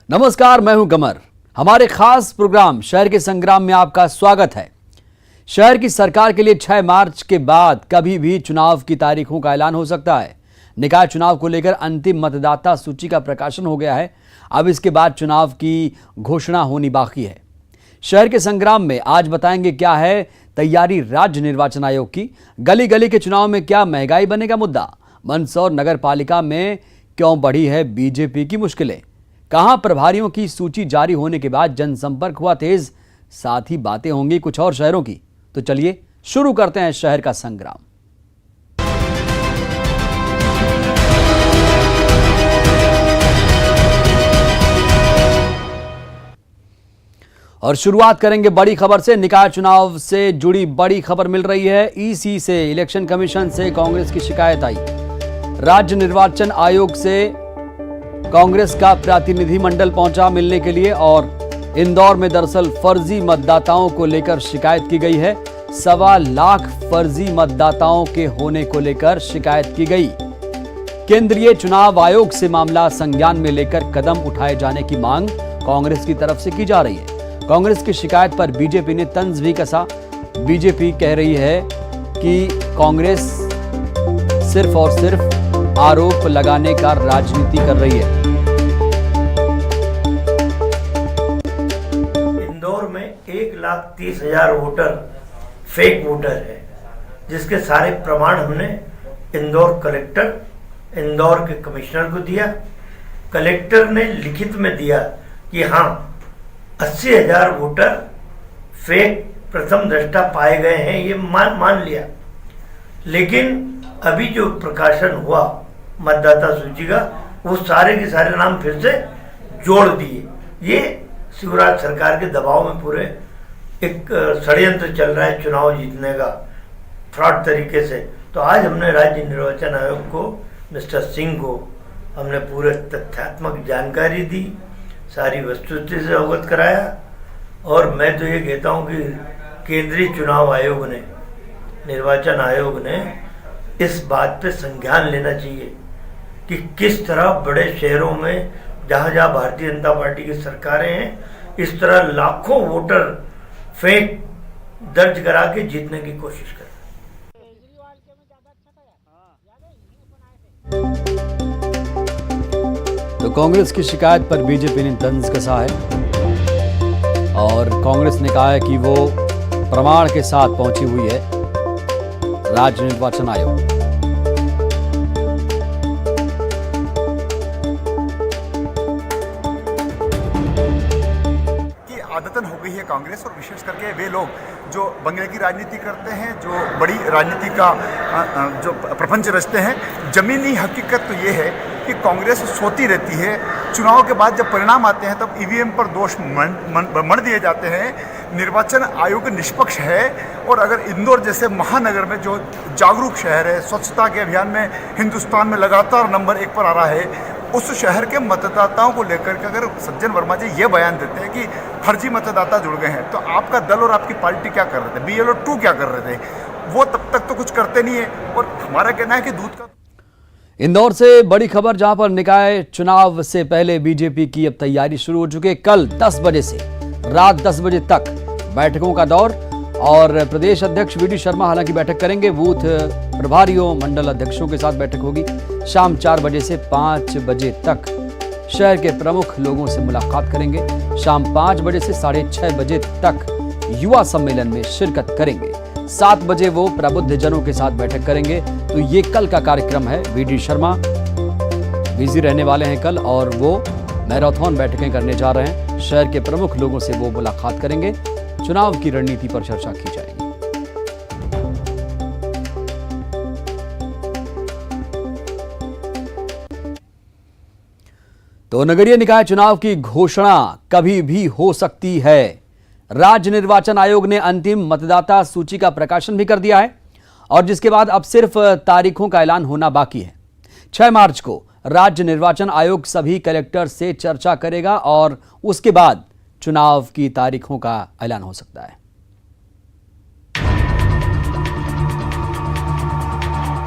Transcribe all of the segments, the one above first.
नमस्कार, मैं हूं गमर। हमारे खास प्रोग्राम शहर के संग्राम में आपका स्वागत है। शहर की सरकार के लिए 6 मार्च के बाद कभी भी चुनाव की तारीखों का ऐलान हो सकता है। निकाय चुनाव को लेकर अंतिम मतदाता सूची का प्रकाशन हो गया है। अब इसके बाद चुनाव की घोषणा होनी बाकी है। शहर के संग्राम में आज बताएंगे क्या है तैयारी राज्य निर्वाचन आयोग की। गली गली के चुनाव में क्या महंगाई बनेगा मुद्दा। मंदसौर नगर पालिका में क्यों बढ़ी है बीजेपी की मुश्किलें। कहां प्रभारियों की सूची जारी होने के बाद जनसंपर्क हुआ तेज। साथ ही बातें होंगी कुछ और शहरों की। तो चलिए शुरू करते हैं शहर का संग्राम। और शुरुआत करेंगे बड़ी खबर से। निकाय चुनाव से जुड़ी बड़ी खबर मिल रही है। ईसी से, इलेक्शन कमीशन से कांग्रेस की शिकायत आई। राज्य निर्वाचन आयोग से कांग्रेस का प्रतिनिधिमंडल पहुंचा मिलने के लिए और इंदौर में दरअसल फर्जी मतदाताओं को लेकर शिकायत की गई है। 1.25 लाख फर्जी मतदाताओं के होने को लेकर शिकायत की गई। केंद्रीय चुनाव आयोग से मामला संज्ञान में लेकर कदम उठाए जाने की मांग कांग्रेस की तरफ से की जा रही है। कांग्रेस की शिकायत पर बीजेपी ने तंज भी कसा। बीजेपी कह रही है कि कांग्रेस सिर्फ और सिर्फ आरोप लगाने का राजनीति कर रही है। इंदौर में 1,30,000 वोटर फेक वोटर है, जिसके सारे प्रमाण हमने इंदौर कलेक्टर, इंदौर के कमिश्नर को दिया। कलेक्टर ने लिखित में दिया कि हाँ, 80,000 वोटर फेक प्रथम दृष्टा पाए गए हैं, ये मान लिया। लेकिन अभी जो प्रकाशन हुआ मतदाता सूची का, वो सारे के सारे नाम फिर से जोड़ दिए। ये शिवराज सरकार के दबाव में पूरे एक षड्यंत्र चल रहा है चुनाव जीतने का फ्रॉड तरीके से। तो आज हमने राज्य निर्वाचन आयोग को, मिस्टर सिंह को हमने पूरे तथ्यात्मक जानकारी दी, सारी वस्तुस्थिति से अवगत कराया। और मैं तो ये कहता हूँ कि केंद्रीय चुनाव आयोग ने, निर्वाचन आयोग ने इस बात पे संज्ञान लेना चाहिए कि किस तरह बड़े शहरों में जहाँ जहाँ भारतीय जनता पार्टी की सरकारें हैं, इस तरह लाखों वोटर फेक दर्ज करा के जीतने की कोशिश करें। तो कांग्रेस की शिकायत पर बीजेपी ने तंज कसा है और कांग्रेस ने कहा है कि वो प्रमाण के साथ पहुंची हुई है राज्य निर्वाचन आयोग। की आदतन हो गई है कांग्रेस, और विशेष करके वे लोग जो बंगले की राजनीति करते हैं, जो बड़ी राजनीति का जो प्रपंच रचते हैं। जमीनी हकीकत तो ये है कि कांग्रेस सोती रहती है। चुनाव के बाद जब परिणाम आते हैं तब ईवीएम पर दोष मढ़ दिए जाते हैं। निर्वाचन आयोग निष्पक्ष है, और अगर इंदौर जैसे महानगर में जो जागरूक शहर है, स्वच्छता के अभियान में हिंदुस्तान में लगातार नंबर 1 पर आ रहा है, उस शहर के मतदाताओं को लेकर के अगर सज्जन वर्मा जी ये बयान देते हैं कि फर्जी मतदाता जुड़ गए हैं, तो आपका दल और आपकी पार्टी क्या कर रहे थे, BLO 2 क्या कर रहे थे? वो तब तक तो कुछ करते नहीं है। और हमारा कहना है कि दूध का। इंदौर से बड़ी खबर, जहां पर निकाय चुनाव से पहले बीजेपी की अब तैयारी शुरू हो चुकी है। कल 10 बजे से रात 10 बजे तक बैठकों का दौर, और प्रदेश अध्यक्ष VD शर्मा हालांकि बैठक करेंगे। बूथ प्रभारियों, मंडल अध्यक्षों के साथ बैठक होगी। शाम 4 बजे से 5 बजे तक शहर के प्रमुख लोगों से मुलाकात करेंगे। शाम 5 बजे से 6:30 बजे तक युवा सम्मेलन में शिरकत करेंगे। 7 बजे वो प्रबुद्ध जनों के साथ बैठक करेंगे। तो ये कल का कार्यक्रम है। VD शर्मा बिजी रहने वाले हैं कल, और वो मैराथन बैठकें करने जा रहे हैं। शहर के प्रमुख लोगों से वो मुलाकात करेंगे। चुनाव की रणनीति पर चर्चा की जाएगी। तो नगरीय निकाय चुनाव की घोषणा कभी भी हो सकती है। राज्य निर्वाचन आयोग ने अंतिम मतदाता सूची का प्रकाशन भी कर दिया है, और जिसके बाद अब सिर्फ तारीखों का ऐलान होना बाकी है। 6 मार्च को राज्य निर्वाचन आयोग सभी कलेक्टर से चर्चा करेगा और उसके बाद चुनाव की तारीखों का ऐलान हो सकता है।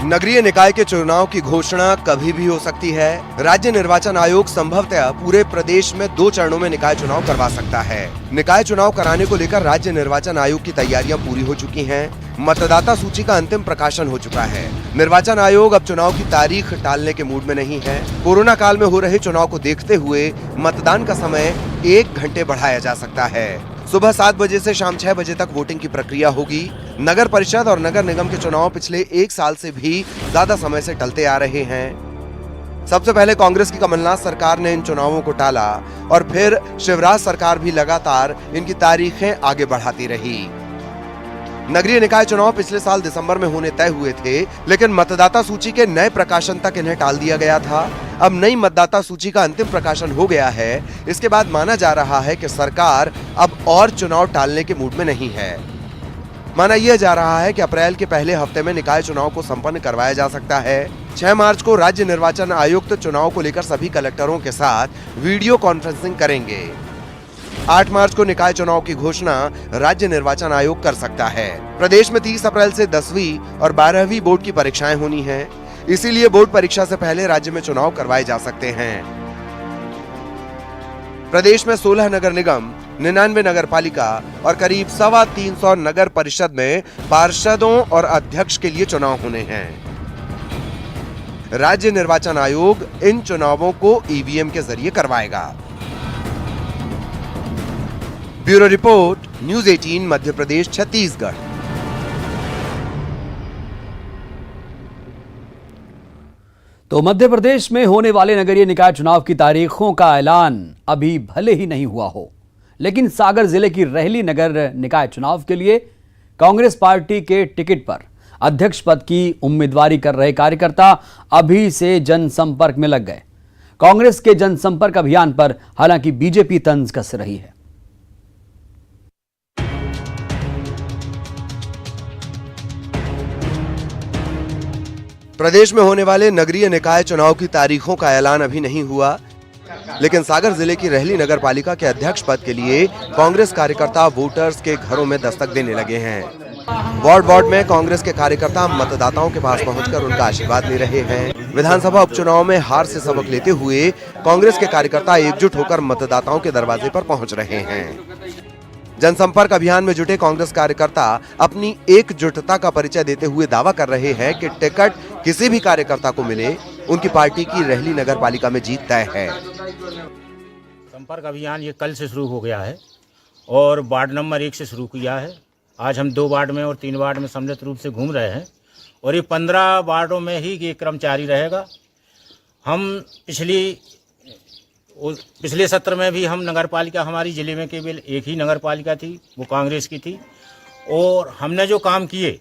नगरीय निकाय के चुनाव की घोषणा कभी भी हो सकती है। राज्य निर्वाचन आयोग संभवतः पूरे प्रदेश में 2 चरणों में निकाय चुनाव करवा सकता है। निकाय चुनाव कराने को लेकर राज्य निर्वाचन आयोग की तैयारियां पूरी हो चुकी हैं। मतदाता सूची का अंतिम प्रकाशन हो चुका है। निर्वाचन आयोग अब चुनाव की तारीख टालने के मूड में नहीं है। कोरोना काल में हो रहे चुनाव को देखते हुए मतदान का समय 1 घंटे बढ़ाया जा सकता है। सुबह 7 बजे से शाम 6 बजे तक वोटिंग की प्रक्रिया होगी। नगर परिषद और नगर निगम के चुनाव पिछले 1 साल से भी ज्यादा समय से टलते आ रहे हैं। सबसे पहले कांग्रेस की कमलनाथ सरकार ने इन चुनावों को टाला और फिर शिवराज सरकार भी लगातार इनकी तारीखें आगे बढ़ाती रही। नगरीय निकाय चुनाव पिछले साल दिसंबर में होने तय हुए थे, लेकिन मतदाता सूची के नए प्रकाशन तक इन्हें टाल दिया गया था। अब नई मतदाता सूची का अंतिम प्रकाशन हो गया है। इसके बाद माना जा रहा है कि सरकार अब और चुनाव टालने के मूड में नहीं है। माना यह जा रहा है कि अप्रैल के पहले हफ्ते में निकाय चुनाव को संपन्न करवाया जा सकता है। 6 मार्च को राज्य निर्वाचन आयुक्त चुनाव को लेकर सभी कलेक्टरों के साथ वीडियो कॉन्फ्रेंसिंग करेंगे। 8 मार्च को निकाय चुनाव की घोषणा राज्य निर्वाचन आयोग कर सकता है। प्रदेश में 30 अप्रैल से 10वीं और 12वीं बोर्ड की परीक्षाएं होनी हैं। इसीलिए बोर्ड परीक्षा से पहले राज्य में चुनाव करवाए जा सकते हैं। प्रदेश में 16 नगर निगम, 99 नगर पालिका और करीब 325 नगर परिषद में पार्षदों और अध्यक्ष के लिए चुनाव होने हैं। राज्य निर्वाचन आयोग इन चुनावों को ईवीएम के जरिए करवाएगा। Bureau report, news 18 Madhya Pradesh Chhattisgarh. तो मध्य प्रदेश में होने वाले नगरीय निकाय चुनाव की तारीखों का ऐलान अभी भले ही नहीं हुआ हो, लेकिन सागर जिले की रहली नगर निकाय चुनाव के लिए कांग्रेस पार्टी के टिकट पर अध्यक्ष पद की उम्मीदवारी कर रहे कार्यकर्ता अभी से जनसंपर्क में लग गए। कांग्रेस के जनसंपर्क अभियान पर हालांकि बीजेपी तंज कस रही है। प्रदेश में होने वाले नगरीय निकाय चुनाव की तारीखों का ऐलान अभी नहीं हुआ, लेकिन सागर जिले की रहली नगर पालिका के अध्यक्ष पद के लिए कांग्रेस कार्यकर्ता वोटर्स के घरों में दस्तक देने लगे हैं। वार्ड में कांग्रेस के कार्यकर्ता मतदाताओं के पास पहुंचकर उनका आशीर्वाद ले रहे हैं। विधानसभा उपचुनाव में हार से सबक लेते हुए कांग्रेस के कार्यकर्ता एकजुट होकर मतदाताओं के दरवाजे पर पहुंच रहे हैं। जनसंपर्क अभियान में जुटे कांग्रेस कार्यकर्ता अपनी एकजुटता का परिचय देते हुए दावा कर रहे हैं कि टिकट किसी भी कार्यकर्ता को मिले, उनकी पार्टी की रहली नगर पालिका में जीत तय है। संपर्क अभियान ये कल से शुरू हो गया है और वार्ड नंबर 1 से शुरू किया है। आज हम 2 वार्ड में और 3 वार्ड में सम्मिलित रूप से घूम रहे हैं और ये 15 वार्डों में ही ये क्रम जारी रहेगा। हम पिछले सत्र में भी हम नगर पालिका, हमारी ज़िले में केवल एक ही नगर पालिका थी, वो कांग्रेस की थी, और हमने जो काम किए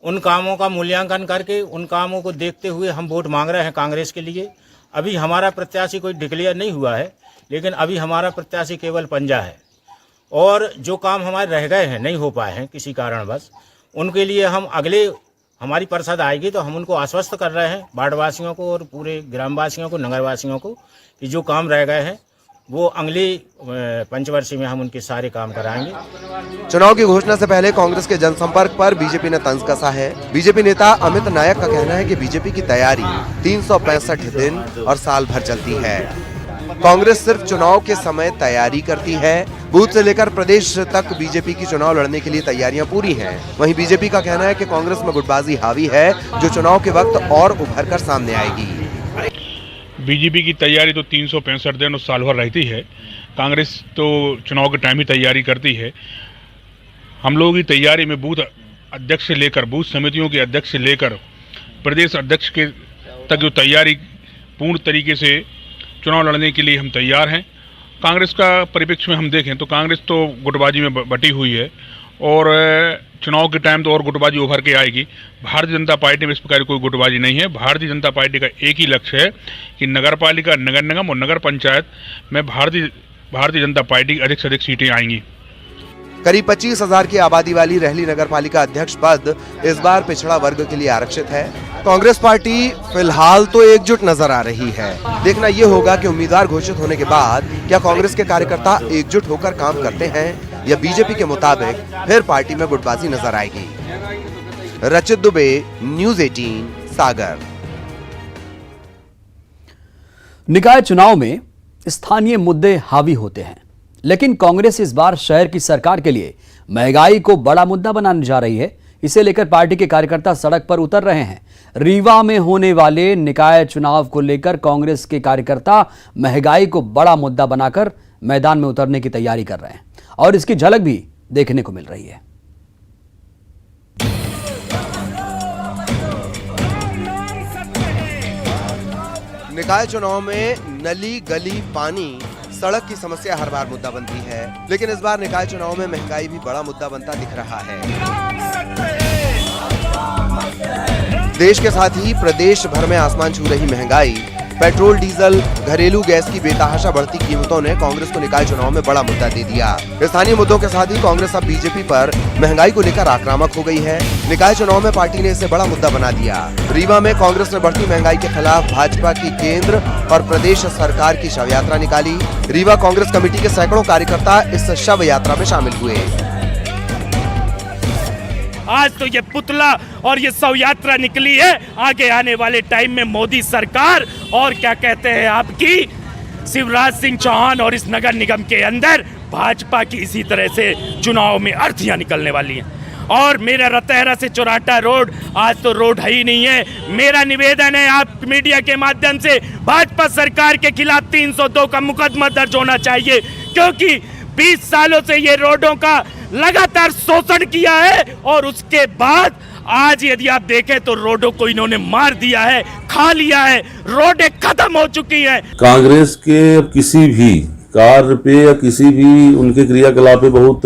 उन कामों का मूल्यांकन करके उन कामों को देखते हुए हम वोट मांग रहे हैं कांग्रेस के लिए। अभी हमारा प्रत्याशी कोई डिक्लेयर नहीं हुआ है, लेकिन अभी हमारा प्रत्याशी केवल पंजा है और जो काम हमारे रह गए हैं, नहीं हो पाए हैं किसी कारणवश, उनके लिए हम हमारी परिषद आएगी तो हम उनको आश्वस्त कर रहे हैं, वार्डवासियों को और पूरे ग्रामवासियों को, नगरवासियों को, कि जो काम रह गए हैं वो अगली पंचवर्षीय में हम उनके सारे काम कराएंगे। चुनाव की घोषणा से पहले कांग्रेस के जनसंपर्क पर बीजेपी ने तंज कसा है। बीजेपी नेता अमित नायक का कहना है कि बीजेपी की तैयारी 365 दिन और साल भर चलती है। कांग्रेस सिर्फ चुनाव के समय तैयारी करती है। बूथ से लेकर प्रदेश तक बीजेपी की चुनाव लड़ने के लिए तैयारियां पूरी हैं। वहीं बीजेपी का कहना है कि कांग्रेस में गुटबाजी हावी है, जो चुनाव के वक्त और उभर कर सामने आएगी। बीजेपी की तैयारी तो 365 दिन और साल भर रहती है। कांग्रेस तो चुनाव के टाइम ही तैयारी करती है। हम लोग की तैयारी में बूथ अध्यक्ष से लेकर, बूथ समितियों के अध्यक्ष से लेकर प्रदेश अध्यक्ष के तक जो तैयारी पूर्ण तरीके से चुनाव लड़ने के लिए हम तैयार हैं। कांग्रेस का परिप्रेक्ष्य में हम देखें तो कांग्रेस तो गुटबाजी में बटी हुई है और चुनाव के टाइम तो और गुटबाजी उभर के आएगी। भारतीय जनता पार्टी में इस प्रकार कोई गुटबाजी नहीं है। भारतीय जनता पार्टी का एक ही लक्ष्य है कि नगर पालिका, नगर निगम और नगर पंचायत में भारतीय जनता पार्टी की अधिक से अधिक सीटें आएंगी। करीब 25,000 की आबादी वाली रहली नगर पालिका अध्यक्ष पद इस बार पिछड़ा वर्ग के लिए आरक्षित है। कांग्रेस पार्टी फिलहाल तो एकजुट नजर आ रही है। देखना यह होगा कि उम्मीदवार घोषित होने के बाद क्या कांग्रेस के कार्यकर्ता एकजुट होकर काम करते हैं या बीजेपी के मुताबिक फिर पार्टी में गुटबाजी नजर आएगी। रचित दुबे, न्यूज़ 18 सागर। निकाय चुनाव में स्थानीय मुद्दे हावी होते हैं, लेकिन कांग्रेस इस बार शहर की सरकार के लिए महंगाई को बड़ा मुद्दा बनाने जा रही है। इसे लेकर पार्टी के कार्यकर्ता सड़क पर उतर रहे हैं। रीवा में होने वाले निकाय चुनाव को लेकर कांग्रेस के कार्यकर्ता महंगाई को बड़ा मुद्दा बनाकर मैदान में उतरने की तैयारी कर रहे हैं और इसकी झलक भी देखने को मिल रही है। निकाय चुनाव में नली, गली, पानी, सड़क की समस्या हर बार मुद्दा बनती है, लेकिन इस बार निकाय चुनाव में महंगाई भी बड़ा मुद्दा बनता दिख रहा है। देश के साथ ही प्रदेश भर में आसमान छू रही महंगाई, पेट्रोल, डीजल, घरेलू गैस की बेतहाशा बढ़ती कीमतों ने कांग्रेस को निकाय चुनाव में बड़ा मुद्दा दे दिया। स्थानीय मुद्दों के साथ ही कांग्रेस अब बीजेपी पर महंगाई को लेकर आक्रामक हो गई है। निकाय चुनाव में पार्टी ने इसे बड़ा मुद्दा बना दिया। रीवा में कांग्रेस ने बढ़ती महंगाई के खिलाफ भाजपा की केंद्र और प्रदेश सरकार की शव यात्रा निकाली। रीवा कांग्रेस कमेटी के सैकड़ों कार्यकर्ता इस शव यात्रा में शामिल हुए। आज तो ये पुतला और ये शव यात्रा निकली है। आगे आने वाले टाइम में मोदी सरकार और क्या कहते हैं आपकी शिवराज सिंह चौहान और इस नगर निगम के अंदर भाजपा की इसी तरह से चुनाव में अर्थियां निकलने वाली हैं। और मेरा रतहरा से चौराटा रोड, आज तो रोड है ही नहीं है। मेरा निवेदन है आप मीडिया के माध्यम से भाजपा सरकार के खिलाफ 302 का मुकदमा दर्ज होना चाहिए, क्योंकि 20 सालों से ये रोडों का लगातार शोषण किया है और उसके बाद आज यदि आप देखें तो रोडों को इन्होंने मार दिया है, खा लिया है, रोडें खत्म हो चुकी हैं। कांग्रेस के किसी भी कार्य पे या किसी भी उनके क्रियाकलाप पे बहुत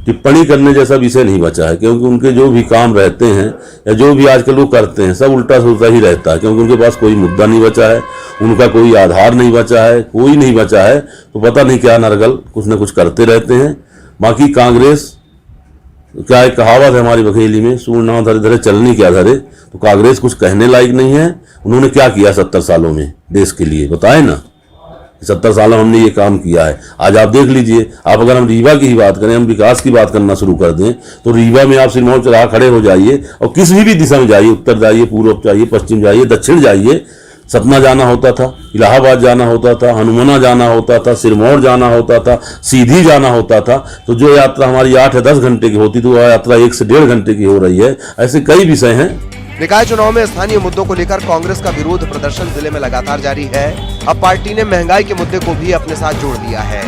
टिप्पणी करने जैसा विषय नहीं बचा है, क्योंकि उनके जो भी काम रहते हैं या जो भी आजकल लोग करते हैं सब उल्टा सुलटा ही रहता है, क्योंकि उनके पास कोई मुद्दा नहीं बचा है, उनका कोई आधार नहीं बचा है, कोई नहीं बचा है, तो पता नहीं क्या नरगल कुछ न कुछ करते रहते हैं। बाकी कांग्रेस क्या एक कहावत है हमारी बघेली में, सूर ना धरे धरे चलनी क्या धरे, तो कांग्रेस कुछ कहने लायक नहीं है। उन्होंने क्या किया 70 सालों में देश के लिए, बताए ना। 70 सालों हमने ये काम किया है। आज आप देख लीजिए, आप अगर हम रीवा की ही बात करें, हम विकास की बात करना शुरू कर दें, तो रीवा में आप सिरमौर चौराहा खड़े हो जाइए और किसी भी दिशा में जाइए, उत्तर जाइए, पूर्व जाइए, पश्चिम जाइए, दक्षिण जाइए, सतना जाना होता था, इलाहाबाद जाना होता था, हनुमाना जाना होता था, सिरमौर जाना होता था, सीधी जाना होता था, तो जो यात्रा हमारी 8 या 10 घंटे की होती थी, वह यात्रा 1 से 1.5 घंटे की हो रही है। ऐसे कई विषय हैं। निकाय चुनाव में स्थानीय मुद्दों को लेकर कांग्रेस का विरोध प्रदर्शन जिले में लगातार जारी है। अब पार्टी ने महंगाई के मुद्दे को भी अपने साथ जोड़ दिया है।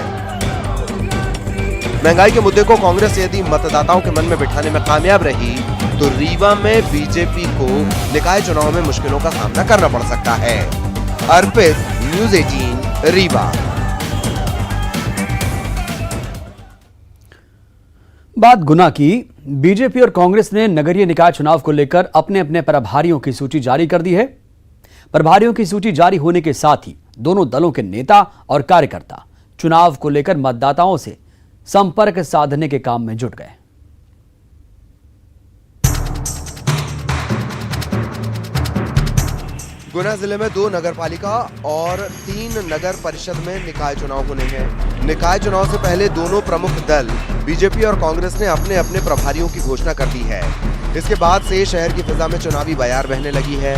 महंगाई के मुद्दे को कांग्रेस यदि मतदाताओं के मन में बिठाने में कामयाब रही तो रीवा में बीजेपी को निकाय चुनाव में मुश्किलों का सामना करना पड़ सकता है। अर्पित, न्यूज़ 18 रीवा। बात गुना की। बीजेपी और कांग्रेस ने नगरीय निकाय चुनाव को लेकर अपने अपने प्रभारियों की सूची जारी कर दी है। प्रभारियों की सूची जारी होने के साथ ही दोनों दलों के नेता और कार्यकर्ता चुनाव को लेकर मतदाताओं से संपर्क साधने के काम में जुट गए। गुना जिले में 2 नगरपालिका और 3 नगर परिषद में निकाय चुनाव होने हैं। निकाय चुनाव से पहले दोनों प्रमुख दल बीजेपी और कांग्रेस ने अपने अपने प्रभारियों की घोषणा कर दी है। इसके बाद से शहर की फिजा में चुनावी बयार बहने लगी है।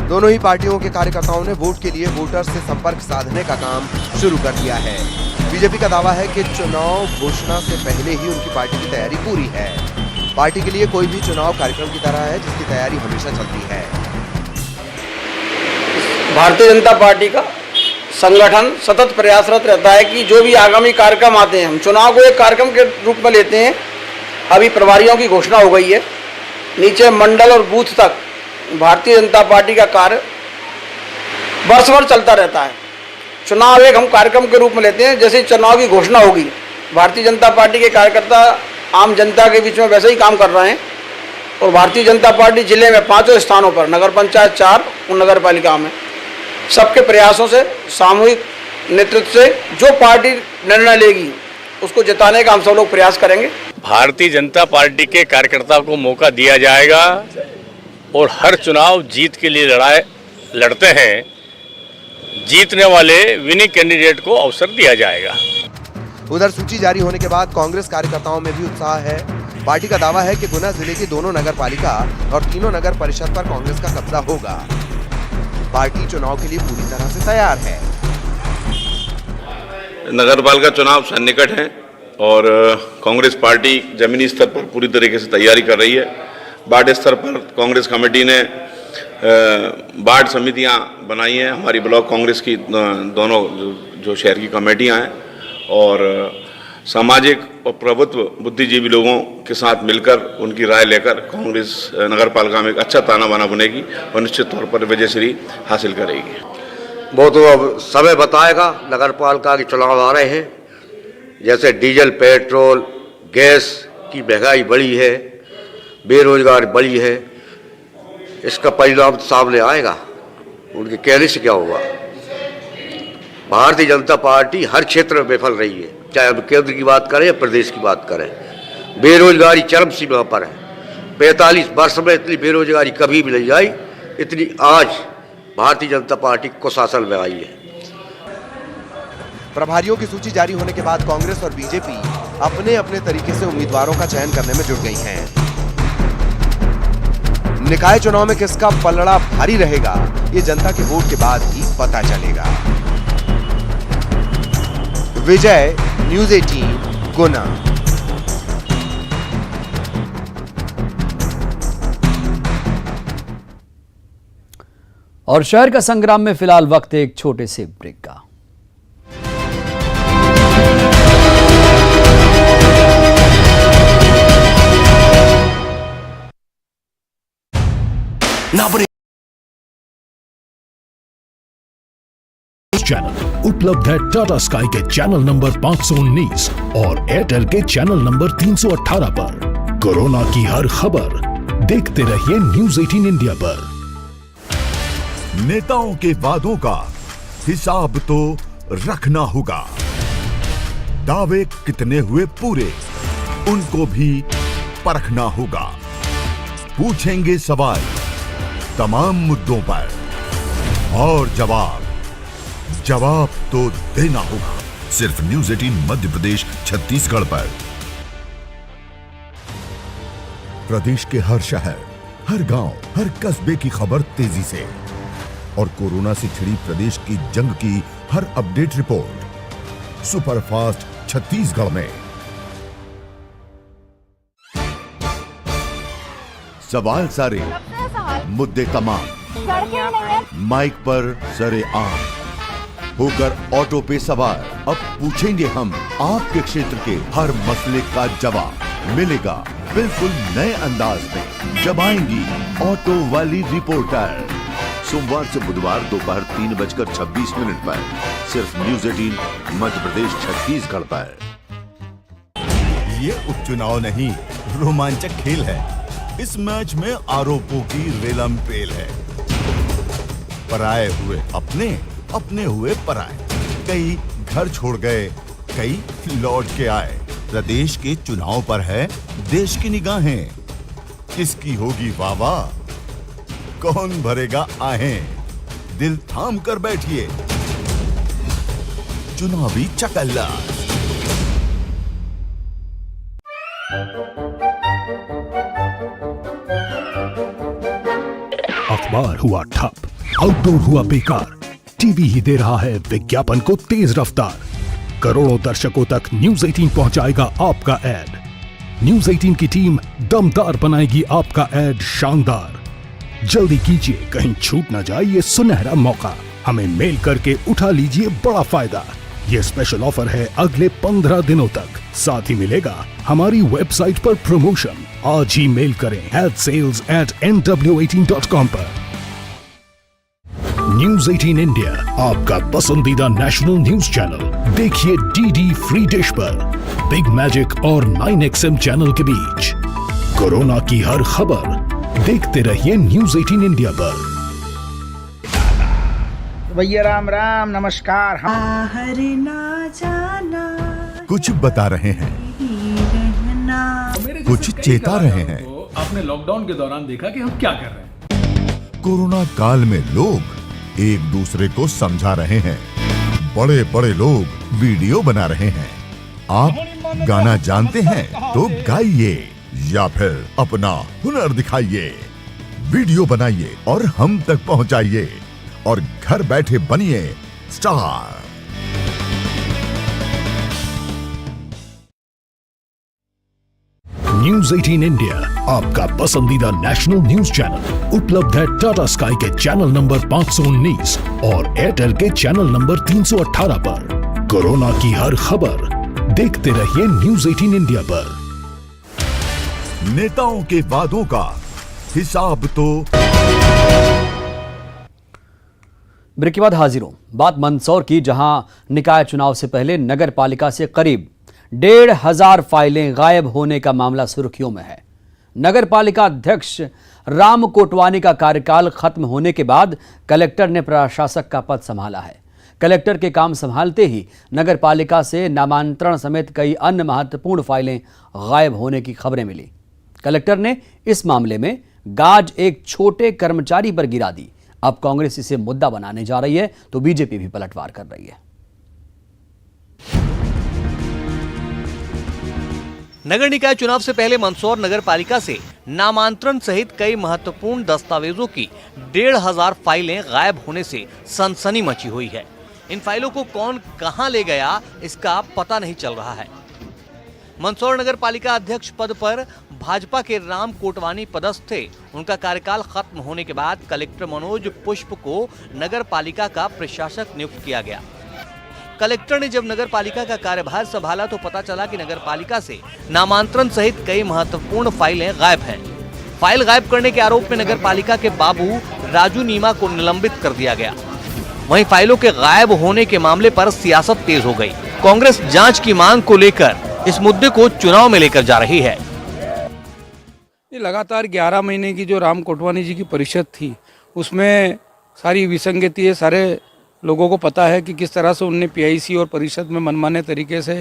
दोनों ही पार्टियों के कार्यकर्ताओं ने वोट के लिए वोटर्स से संपर्क साधने का काम शुरू कर दिया है। बीजेपी का दावा है कि चुनाव घोषणा से पहले ही उनकी पार्टी की तैयारी पूरी है। पार्टी के लिए कोई भी चुनाव कार्यक्रम की तरह है जिसकी तैयारी हमेशा चलती है। भारतीय जनता पार्टी का संगठन सतत प्रयासरत रहता है कि जो भी आगामी कार्यक्रम आते हैं, हम चुनाव को एक कार्यक्रम के रूप में लेते हैं। अभी प्रभारियों की घोषणा हो गई है। नीचे मंडल और बूथ तक भारतीय जनता पार्टी का कार्य वर्ष भर चलता रहता है। चुनाव एक हम कार्यक्रम के रूप में लेते हैं। जैसे चुनाव की घोषणा होगी, भारतीय जनता पार्टी के कार्यकर्ता आम जनता के बीच में वैसे ही काम कर रहे हैं। और भारतीय जनता पार्टी जिले में 5 स्थानों पर, नगर पंचायत 4 और नगर पालिका में, सबके प्रयासों से, सामूहिक नेतृत्व से जो पार्टी निर्णय लेगी उसको जिताने का हम सब लोग प्रयास करेंगे। भारतीय जनता पार्टी के कार्यकर्ताओं को मौका दिया जाएगा और हर चुनाव जीत के लिए लड़ते हैं। जीतने वाले विनिंग कैंडिडेट को अवसर दिया जाएगा। उधर सूची जारी होने के बाद कांग्रेस कार्यकर्ताओं में भी उत्साह है। पार्टी का दावा है कि गुना जिले की दोनों नगर पालिका और तीनों नगर परिषद पर कांग्रेस का कब्जा होगा। पार्टी चुनाव के लिए पूरी तरह से तैयार है। नगर पालिका चुनाव सन्निकट है और कांग्रेस पार्टी जमीनी स्तर पर पूरी तरीके से तैयारी कर रही है। वार्ड स्तर पर कांग्रेस कमेटी ने वार्ड समितियां बनाई हैं। हमारी ब्लॉक कांग्रेस की दोनों जो शहर की कमेटियां हैं और सामाजिक और प्रभुत्व बुद्धिजीवी लोगों के साथ मिलकर उनकी राय लेकर कांग्रेस नगर पालिका में एक अच्छा ताना बाना बनेगी और निश्चित तौर पर विजयश्री हासिल करेगी। वो तो अब समय बताएगा। नगर पालिका के चुनाव आ रहे हैं, जैसे डीजल, पेट्रोल, गैस की महंगाई बढ़ी है, बेरोजगार बढ़ी है, इसका परिणाम सामने आएगा। उनके कहने से क्या होगा। भारतीय जनता पार्टी हर क्षेत्र में विफल रही है, चाहे हम केंद्र की बात करें या प्रदेश की बात करें। बेरोजगारी चरम सीमा पर है। 45 वर्ष में इतनी बेरोजगारी कभी भी नहीं आई, इतनी आज भारतीय जनता पार्टी कुशासन में आई है। प्रभारियों की सूची जारी होने के बाद कांग्रेस और बीजेपी अपने अपने तरीके से उम्मीदवारों का चयन करने में जुट गई हैं। निकाय चुनाव में किसका पलड़ा भारी रहेगा, ये जनता के वोट के बाद ही पता चलेगा। विजय, न्यूज़ 18, गुना। और शहर का संग्राम में फिलहाल वक्त एक छोटे से ब्रेक का। चैनल उपलब्ध है टाटा स्काई के चैनल नंबर 519 और एयरटेल के चैनल नंबर 318 पर। कोरोना की हर खबर देखते रहिए न्यूज़ 18 इंडिया पर। नेताओं के वादों का हिसाब तो रखना होगा। दावे कितने हुए पूरे, उनको भी परखना होगा। पूछेंगे सवाल तमाम मुद्दों पर और जवाब तो देना होगा। सिर्फ न्यूज़ 18 मध्य प्रदेश छत्तीसगढ़ पर। प्रदेश के हर शहर, हर गांव, हर कस्बे की खबर तेजी से और कोरोना से छिड़ी प्रदेश की जंग की हर अपडेट रिपोर्ट सुपरफास्ट छत्तीसगढ़ में। सवाल सारे, मुद्दे तमाम, माइक पर सरे आम होकर ऑटो पे सवार। अब पूछेंगे हम आपके क्षेत्र के हर मसले का जवाब मिलेगा बिल्कुल नए अंदाज में। जब आएंगी ऑटो वाली रिपोर्टर, सोमवार से बुधवार दोपहर 3:26 पर सिर्फ न्यूज़ 18 मध्य प्रदेश छत्तीसगढ़ पर। ये उपचुनाव नहीं, रोमांचक खेल है। इस मैच में आरोपों की रेलम पेल है। पराए हुए अपने, अपने हुए पराए। कई घर छोड़ गए, कई लौट के आए। प्रदेश के चुनाव पर है देश की निगाहें। किसकी होगी वाह, कौन भरेगा आहें। दिल थाम कर बैठिए, चुनावी चकल्ला। अखबार हुआ ठप, आउटडोर हुआ बेकार, टीवी ही दे रहा है विज्ञापन को तेज रफ्तार। करोड़ों दर्शकों तक न्यूज़ 18 पहुंचाएगा आपका ऐड। न्यूज़ 18 की टीम दमदार बनाएगी आपका ऐड शानदार। जल्दी कीजिए, कहीं छूट ना जाए ये सुनहरा मौका। हमें मेल करके उठा लीजिए बड़ा फायदा। ये स्पेशल ऑफर है अगले 15 दिनों तक। साथ ही मिलेगा हमारी वेबसाइट पर प्रमोशन। आज ही मेल करें adsales@nw18.com पर। न्यूज़ 18 इंडिया, आपका पसंदीदा नेशनल न्यूज चैनल। देखिए डीडी फ्री डिश पर, बिग मैजिक और 9XM चैनल के बीच। कोरोना की हर खबर देखते रहिए न्यूज़ 18 इंडिया पर। भैया राम राम, नमस्कार। ना जाना कुछ बता रहे हैं, कुछ चेता रहे हैं। आपने लॉकडाउन के दौरान देखा कि हम क्या कर रहे हैं। कोरोना काल में लोग एक दूसरे को समझा रहे हैं। बड़े बड़े लोग वीडियो बना रहे हैं। आप गाना जानते हैं तो गाइए। या फिर अपना हुनर दिखाइए, वीडियो बनाइए और हम तक पहुंचाइए और घर बैठे बनिए स्टार। न्यूज 18 इंडिया आपका पसंदीदा नेशनल न्यूज चैनल उपलब्ध है टाटा स्काई के चैनल नंबर 519 और एयरटेल के चैनल नंबर 318 पर। कोरोना की हर खबर देखते रहिए न्यूज 18 इंडिया पर। नेताओं के वादों का हिसाब तो। ब्रेक के बाद हाजिर हूं। बात मंदसौर की, जहां निकाय चुनाव से पहले नगर पालिका से करीब 1,500 फाइलें गायब होने का मामला सुर्खियों में है। नगर पालिका अध्यक्ष राम कोटवानी का कार्यकाल खत्म होने के बाद कलेक्टर ने प्रशासक का पद संभाला है। कलेक्टर के काम संभालते ही नगर पालिका से नामांतरण समेत कई अन्य महत्वपूर्ण फाइलें गायब होने की खबरें मिली। कलेक्टर ने इस मामले में गाज एक छोटे कर्मचारी पर गिरा दी। अब कांग्रेस इसे मुद्दा बनाने जा रही है तो बीजेपी भी पलटवार कर रही है। नगर निकाय चुनाव से पहले मंदसौर नगर पालिका से नामांतरण सहित कई महत्वपूर्ण दस्तावेजों की 1,500 फाइलें गायब होने से सनसनी मची हुई है। इन फाइलों को कौन कहां ले गया, इसका पता नहीं चल रहा है। मंदसौर नगर पालिका अध्यक्ष पद पर भाजपा के राम कोटवानी पदस्थ थे। उनका कार्यकाल खत्म होने के बाद कलेक्टर मनोज पुष्प को नगर पालिका का प्रशासक नियुक्त किया गया। कलेक्टर ने जब नगर पालिका का कार्यभार संभाला तो पता चला कि नगर पालिका से नामांतरण सहित कई महत्वपूर्ण फाइलें गायब हैं। फाइल गायब करने के आरोप में नगर पालिका के बाबू राजू नीमा को निलंबित कर दिया गया। वहीं फाइलों के गायब होने के मामले पर सियासत तेज हो गई। कांग्रेस जांच की मांग को लेकर इस मुद्दे को चुनाव में लेकर जा रही है। लगातार 11 महीने की जो राम कोटवानी जी की परिषद थी, उसमें सारी विसंगति है। सारे लोगों को पता है कि किस तरह से उनने पीआईसी और परिषद में मनमाने तरीके से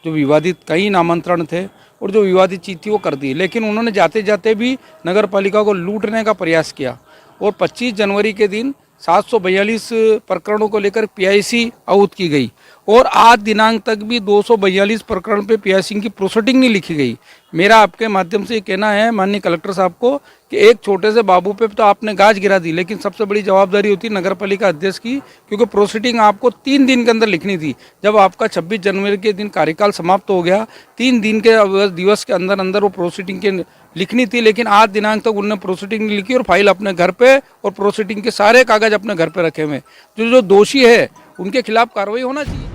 जो विवादित कई नामांतरण थे और जो विवादित चीज थी वो कर दी। लेकिन उन्होंने जाते जाते भी नगर पालिका को लूटने का प्रयास किया और 25 जनवरी के दिन 742 प्रकरणों को लेकर पीआईसी आउट की गई और आज दिनांक तक भी 242 प्रकरण पे पीआईसी की प्रोसीडिंग नहीं लिखी गई। मेरा आपके माध्यम से ये कहना है माननीय कलेक्टर साहब को कि एक छोटे से बाबू पे तो आपने गाज गिरा दी, लेकिन सबसे बड़ी जवाबदारी होती है नगर पालिका अध्यक्ष की, क्योंकि प्रोसीडिंग आपको 3 दिन के अंदर लिखनी थी। जब आपका 26 जनवरी के दिन कार्यकाल समाप्त हो गया, 3 दिन के दिवस के अंदर अंदर वो प्रोसीडिंग के लिखनी थी, लेकिन आज दिनांक तक उन्होंने प्रोसीडिंग नहीं लिखी और फाइल अपने घर पे और प्रोसीडिंग के सारे कागज अपने घर पे रखे हुए। जो दोषी है उनके खिलाफ कार्रवाई होना चाहिए।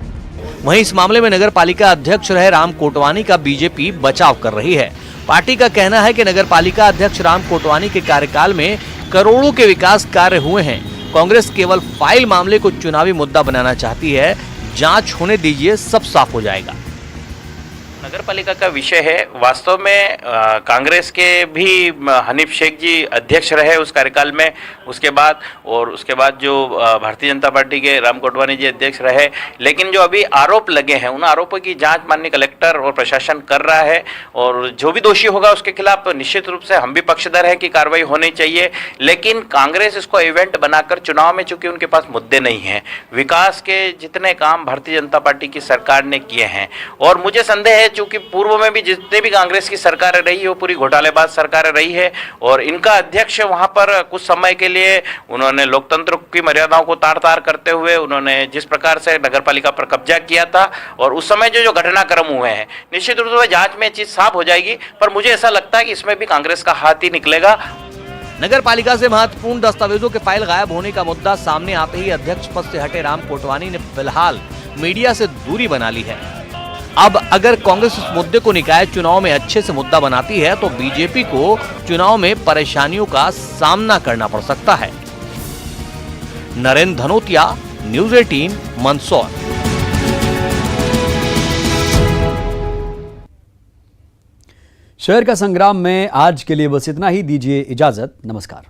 वहीं इस मामले में नगर पालिका अध्यक्ष रहे राम कोटवानी का बीजेपी बचाव कर रही है। पार्टी का कहना है कि नगर पालिका अध्यक्ष राम कोटवानी के कार्यकाल में करोड़ों के विकास कार्य हुए हैं। कांग्रेस केवल फाइल मामले को चुनावी मुद्दा बनाना चाहती है। जांच होने दीजिए, सब साफ हो जाएगा। नगर पालिका का विषय है। वास्तव में कांग्रेस के भी हनीफ शेख जी अध्यक्ष रहे उस कार्यकाल में, उसके बाद जो भारतीय जनता पार्टी के राम कोटवानी जी अध्यक्ष रहे। लेकिन जो अभी आरोप लगे हैं उन आरोपों की जांच माननीय कलेक्टर और प्रशासन कर रहा है और जो भी दोषी होगा उसके खिलाफ निश्चित रूप से हम भी पक्षधर हैं कि कार्रवाई होनी चाहिए। लेकिन कांग्रेस इसको इवेंट बनाकर चुनाव में, चूंकि उनके पास मुद्दे नहीं हैं, विकास के जितने काम भारतीय जनता पार्टी की सरकार ने किए हैं और मुझे संदेह है चूंकि पूर्व में भी जितने भी कांग्रेस की सरकार रही है वो पूरी घोटालेबाज सरकार रही है और इनका अध्यक्ष वहां पर कुछ समय के लिए उन्होंने लोकतंत्र की मर्यादाओं को तार-तार करते हुए उन्होंने जिस प्रकार से नगरपालिका पर कब्जा किया था और उस समय जो घटनाक्रम हुए हैं, निश्चित रूप से जांच में चीज साफ हो जाएगी। पर मुझे ऐसा लगता है कि इसमें भी कांग्रेस का हाथ ही निकलेगा। नगर पालिका से महत्वपूर्ण दस्तावेजों के फाइल गायब होने का मुद्दा सामने आते ही अध्यक्ष पद से हटे राम कोटवानी ने फिलहाल मीडिया से दूरी बना ली है। अब अगर कांग्रेस इस मुद्दे को निकाय चुनाव में अच्छे से मुद्दा बनाती है तो बीजेपी को चुनाव में परेशानियों का सामना करना पड़ सकता है। नरेंद्र धनोतिया, न्यूज 18, मंदसौर। शहर का संग्राम में आज के लिए बस इतना ही। दीजिए इजाजत। नमस्कार।